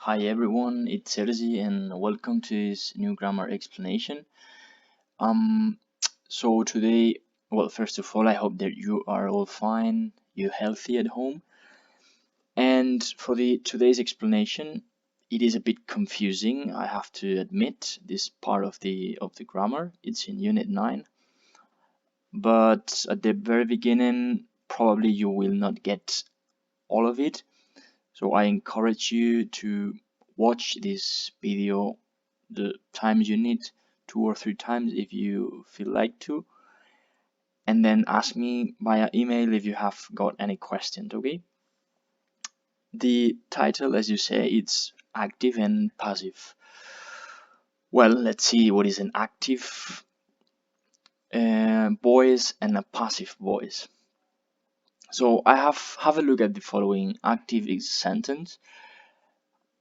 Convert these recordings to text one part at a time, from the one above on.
Hi everyone, it's Sergi and welcome to this new grammar explanation. Um, so today, well, first of all, I hope that you are all fine, you're healthy at home. And for the today's explanation, it is a bit confusing, I have to admit, this part of the grammar. It's in Unit 9, but at the very beginning, probably you will not get all of it. So I encourage you to watch this video the times you need, 2 or 3 times if you feel like to, and then ask me via email if you have got any questions, okay? The title, as you say, it's active and passive. Well, let's see what is an active voice and a passive voice. So I have a look at the following active sentence.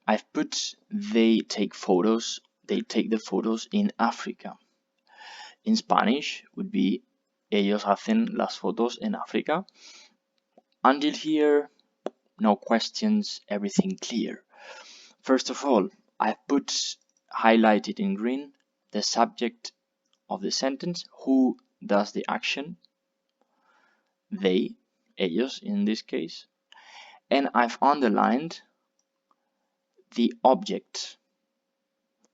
I've put they take photos. They take the photos in Africa. In Spanish would be ellos hacen las fotos en África. Until here, no questions, everything clear. First of all, I've put highlighted in green the subject of the sentence, who does the action, they, ellos in this case, and I've underlined the object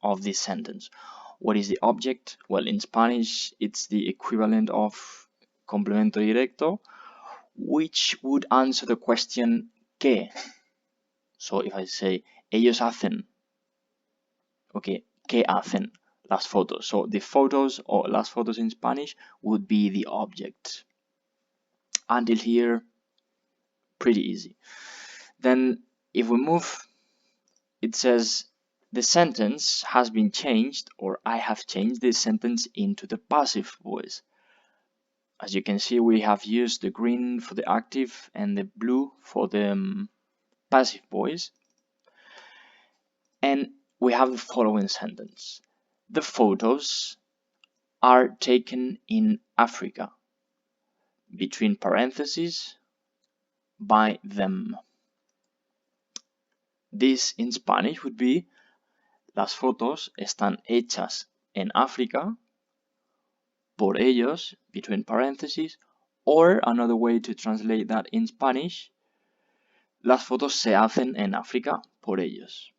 of this sentence. What is the object? Well, in Spanish, it's the equivalent of complemento directo, which would answer the question ¿qué? So if I say ellos hacen, okay, ¿qué hacen? Las fotos. So the photos or las fotos in Spanish would be the object. Until here, pretty easy. Then if we move, it says the sentence has been changed, or I have changed this sentence into the passive voice. As you can see, we have used the green for the active and the blue for the passive voice. And we have the following sentence. The photos are taken in Africa, between parentheses, by them. This in Spanish would be las fotos están hechas en África por ellos, between parentheses, or another way to translate that in Spanish, las fotos se hacen en África por ellos.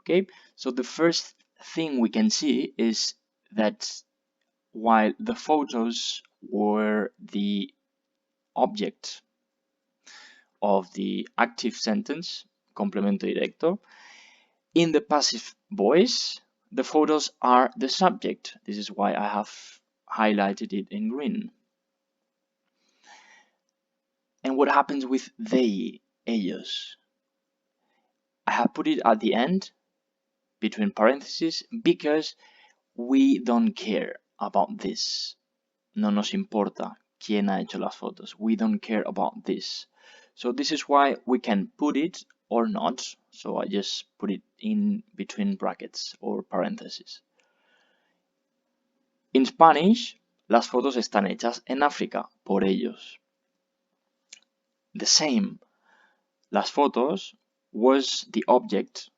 Okay, so the first thing we can see is that while the photos were the object of the active sentence, complemento directo, in the passive voice, the photos are the subject. This is why I have highlighted it in green. And what happens with they, ellos? I have put it at the end, between parentheses, because we don't care about this. No nos importa quién ha hecho las fotos. We don't care about this. So this is why we can put it or not. So I just put it in between brackets or parentheses. In Spanish, las fotos están hechas en África por ellos. The same. Las fotos was the object,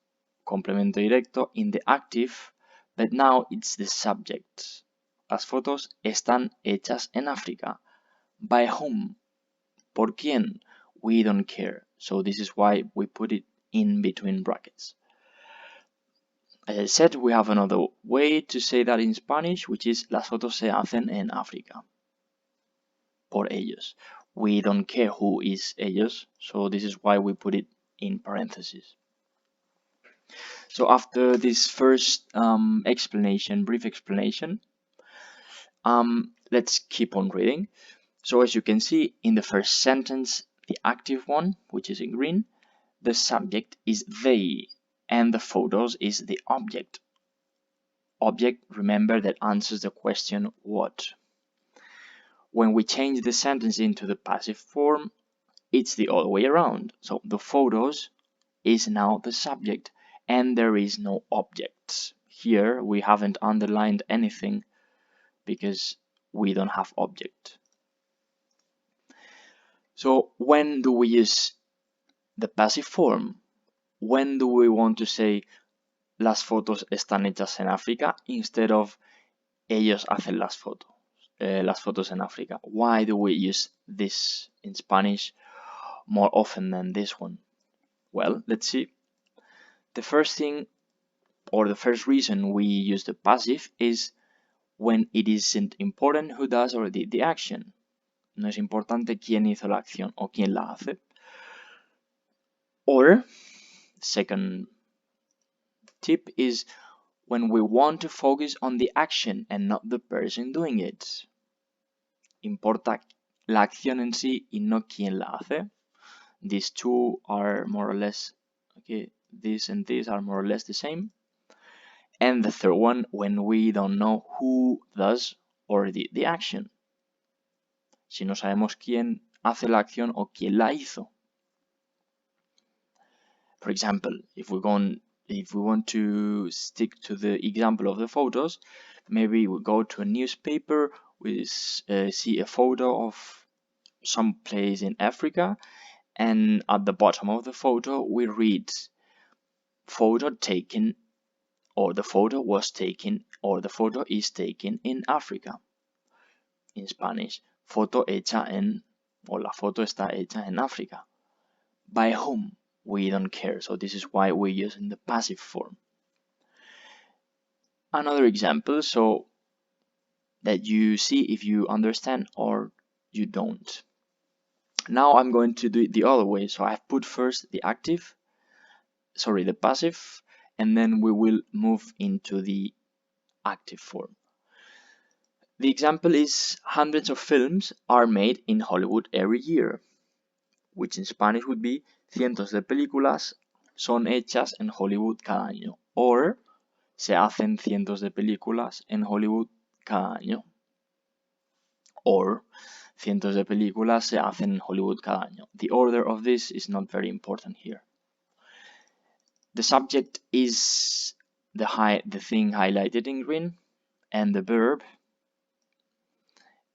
complemento directo, in the active, but now it's the subject. Las fotos están hechas en África. By whom? ¿Por quién? We don't care. So this is why we put it in between brackets. As I said, we have another way to say that in Spanish, which is las fotos se hacen en África. Por ellos. We don't care who is ellos, so this is why we put it in parentheses. So after this first brief explanation, let's keep on reading. So as you can see in the first sentence, the active one, which is in green, the subject is they, and the photos is the object. Object, remember, that answers the question what. When we change the sentence into the passive form, it's the other way around. So the photos is now the subject, and there is no object. Here we haven't underlined anything because we don't have object. So when do we use the passive form? when do we want to say las fotos están hechas en África instead of ellos hacen las fotos en África? Why do we use this in Spanish more often than this one? Well, let's see. The first thing, or the first reason we use the passive is when it isn't important who does or did the action. No es importante quién hizo la acción o quién la hace. Or, second tip is when we want to focus on the action and not the person doing it. Importa la acción en sí y no quién la hace. These two are more or less, okay, this and this are more or less the same. And the third one, when we don't know who does or did the action. Si no sabemos quién hace la acción o quién la hizo. For example, if we want to stick to the example of the photos, maybe we go to a newspaper, we see a photo of some place in Africa, and at the bottom of the photo we read photo taken, or the photo was taken, or the photo is taken in Africa. In Spanish, foto hecha en, o la foto está hecha en África. By whom? We don't care, so this is why we're using the passive form. Another example, so that you see if you understand or you don't. Now I'm going to do it the other way, so I've put first the passive, and then we will move into the active form. The example is hundreds of films are made in Hollywood every year, which in Spanish would be cientos de películas son hechas en Hollywood cada año, or se hacen cientos de películas en Hollywood cada año, or cientos de películas se hacen en Hollywood cada año. The order of this is not very important here. The subject is the thing highlighted in green, and the verb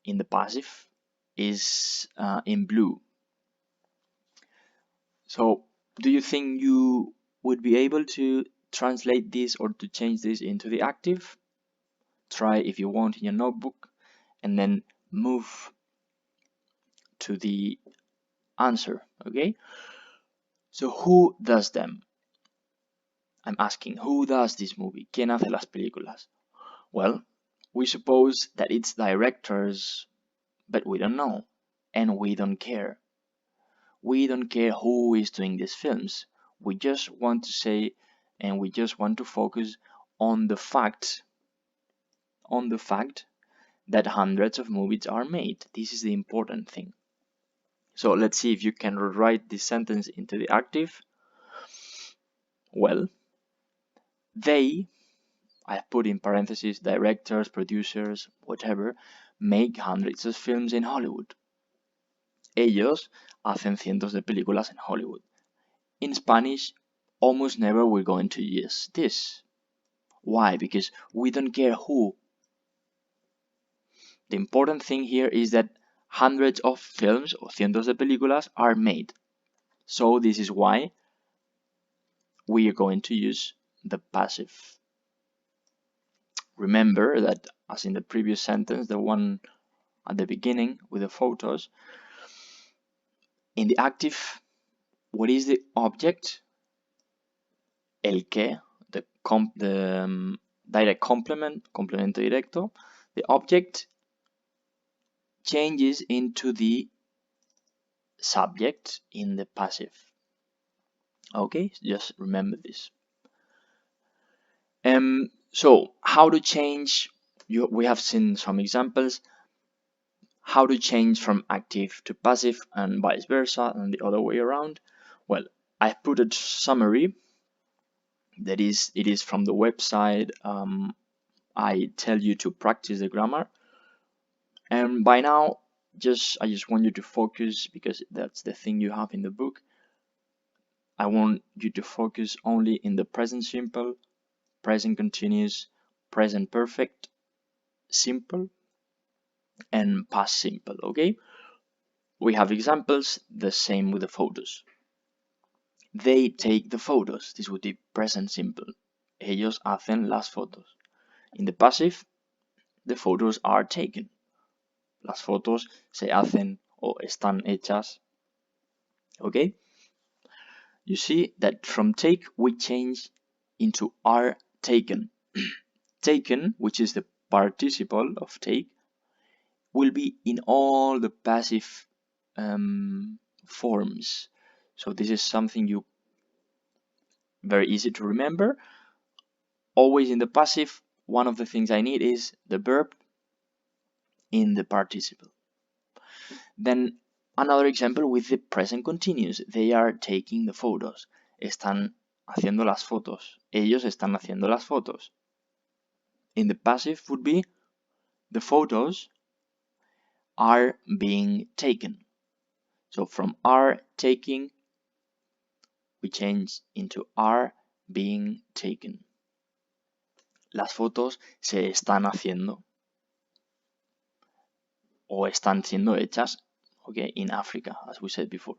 in the passive is in blue. So, do you think you would be able to translate this or to change this into the active? Try if you want in your notebook, and then move to the answer, okay? So, who does them? I'm asking, who does this movie? ¿Quién hace las películas? Well, we suppose that it's directors, but we don't know, and we don't care. We don't care who is doing these films. We just want to say, and we just want to focus on the fact that hundreds of movies are made. This is the important thing. So let's see if you can rewrite this sentence into the active. Well, they, I put in parentheses, directors, producers, whatever, make hundreds of films in Hollywood. Ellos hacen cientos de películas en Hollywood. In Spanish, almost never we're going to use this. Why? Because we don't care who. The important thing here is that hundreds of films or cientos de películas are made. So this is why we are going to use the passive. Remember that, as in the previous sentence, the one at the beginning with the photos, in the active, what is the object? El que, the direct complement, complemento directo. The object changes into the subject in the passive. Okay, just remember this. So how to change? We have seen some examples. How to change from active to passive and vice versa, and the other way around. Well, I put a summary. It is from the website. I tell you to practice the grammar, and by now, I just want you to focus, because that's the thing you have in the book. I want you to focus only in the present simple, present continuous, present perfect, simple, and past simple, okay? We have examples, the same with the photos. They take the photos. This would be present simple. Ellos hacen las fotos. In the passive, the photos are taken. Las fotos se hacen o están hechas. Okay? You see that from take we change into are taken. Taken, which is the participle of take, will be in all the passive forms. So this is something you very easy to remember. Always in the passive, one of the things I need is the verb in the participle. Then another example with the present continuous. They are taking the photos. Están haciendo las fotos. Ellos están haciendo las fotos. In the passive would be the photos are being taken. So from are taking, we change into are being taken. Las fotos se están haciendo o están siendo hechas, okay, in Africa, as we said before.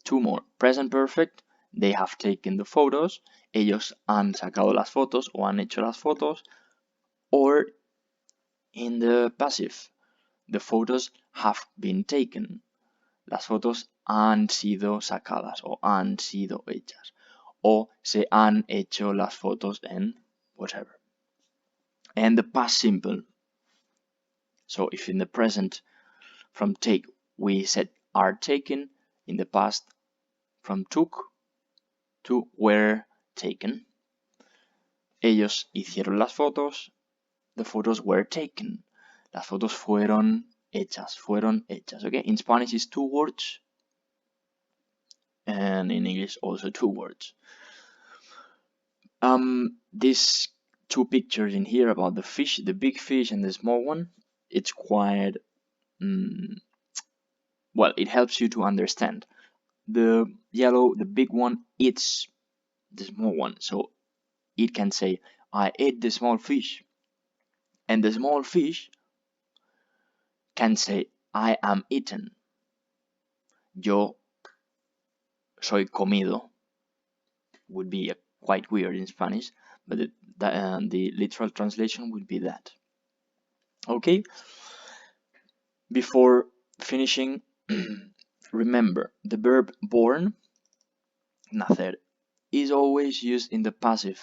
Two more. Present perfect, they have taken the photos. Ellos han sacado las fotos o han hecho las fotos. Or in the passive, the photos have been taken. Las fotos han sido sacadas o han sido hechas. O se han hecho las fotos and whatever. And the past simple. So if in the present from take we said are taken, in the past from took to were taken. Ellos hicieron las fotos. The photos were taken. Las fotos fueron hechas. Okay, in Spanish is two words. And in English also two words. These two pictures in here about the fish, the big fish and the small one, it's quite well, it helps you to understand. The yellow, the big one, eats the small one, so it can say, I ate the small fish. And the small fish can say, I am eaten. Yo soy comido. Would be quite weird in Spanish, but the literal translation would be that. Okay? Before finishing, remember, the verb born, nacer, is always used in the passive.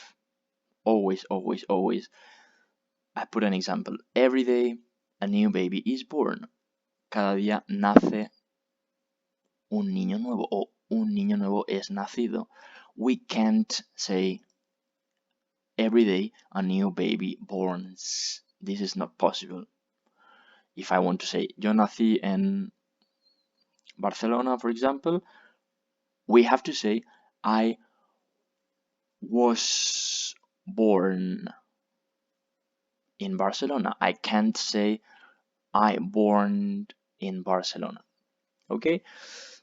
Always, always, always. I put an example. Every day, a new baby is born. Cada día nace un niño nuevo o un niño nuevo es nacido. We can't say every day a new baby borns. This is not possible. If I want to say yo nací en Barcelona, for example, we have to say I was born in Barcelona. I can't say I born in Barcelona. Okay,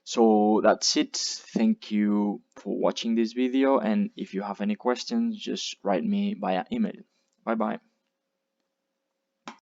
so that's it. Thank you for watching this video, and if you have any questions, just write me via email. Bye bye.